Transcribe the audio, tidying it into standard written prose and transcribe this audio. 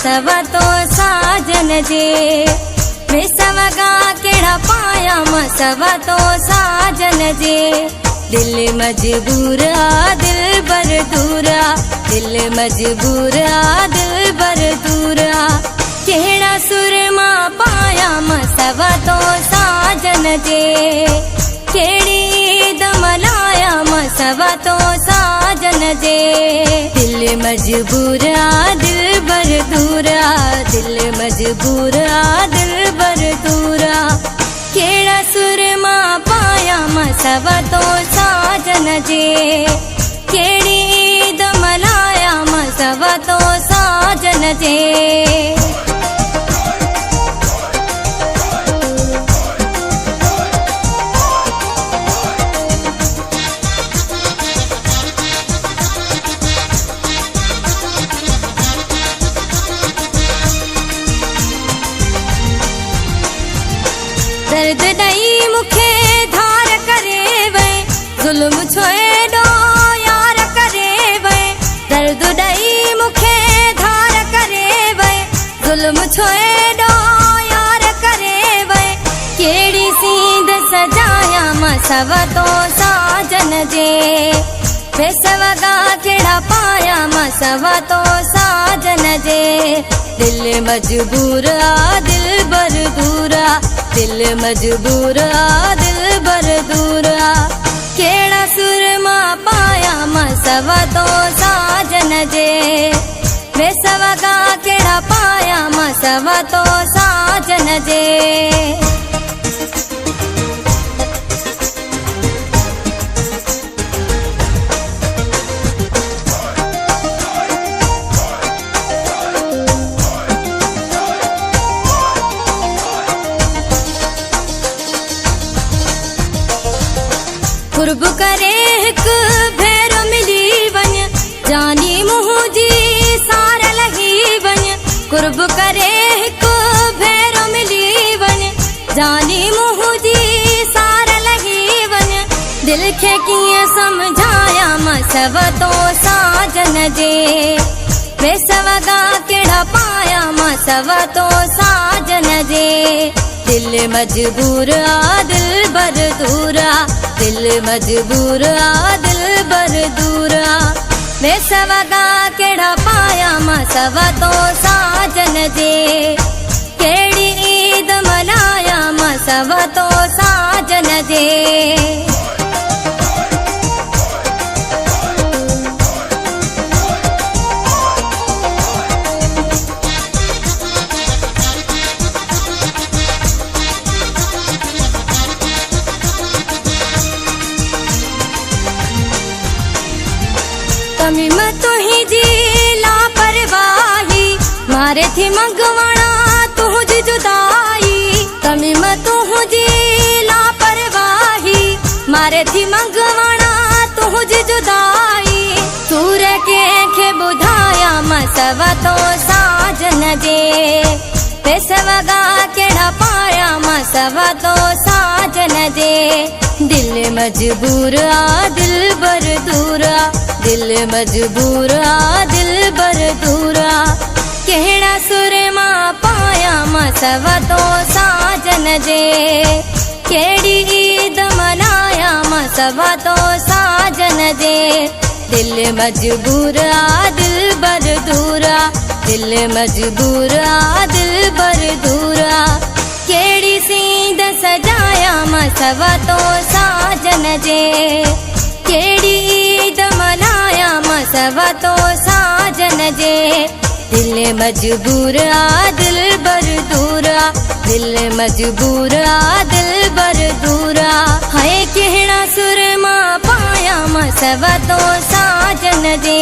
सवा तो साजन जे सवगा केड़ा पाया सवा तो साजन जे दिल मजबूर आ दिल बर दूरा दिल मजबूर आ दिल बर दूरा केड़ा सुर मां पाया सवा तो साजन जे केड़ी ईद मनाया सवा तो साजन जे दिल मजबूर आ दिल बर दूरा दिल मजबूर आ दिल बर दूरा केड़ा सुर मां पाया सवा तो साजन जे केड़ी ईद मनाया सवा तो साजन जे दर्द दई मुखे धार करे वे जुल्म छोड़ो यार करे वे दर्द दई मुखे धार करे वे जुल्म छोड़ो यार करे वे केड़ी सींद सजाया सवा तो साजन जे सवगा केड़ा पाया सवा तो साजन जे दिल मजबूर आ दिल बर दूरा दिल मजबूर आ दिल बर दूरा केड़ा सुर मां पाया सवा तो साजन जे सवगा केड़ा पाया सवा तो साजन जे कुर्ब करे हिक भेरो मिली वन जानी मुँह जी सार लही वन कुर्ब करे हिक भेरो मिली वन जानी मुँह जी सार लही वन दिल के किए समझाया सवा तो साजन जे सवगा केड़ा पाया सवा तो साजन जे दिल मजबूर आ दिल बर दूरा दिल मजबूर आ दिल बर दूरा सवगा केड़ा पाया सवा तो साजन जे केड़ी ईद मनाया सवा तो साजन जे तमी मत ही जी लापरवाही मारे थी मंगवाना तुझ जुदाई तमी मत जी लापरवाही मारे थी मंगवाना तुझ जुदाई सूर के बुधाया सवा तो साजन जे सवगा केड़ा पाया सवा तो साजन जे दिल मजबूर आ दिल बर दूरा दिल मजबूर आ दिल बर दूरा केड़ा सुर मां पाया सवा तो साजन जे केड़ी ईद मनाया सवा तो साजन जे दिल मजबूर आ दिल बर दूरा दिल मजबूर आ दिल बर दूरा केड़ी सींद सजाया सवा तो साजन जे केड़ी ईद मनाया सवा तो साजन जे दिल मजबूर आ दिल बर दूरा दिल मजबूर आ दिल बर दूरा है केड़ा सुर मां पाया सवा तो साजन जे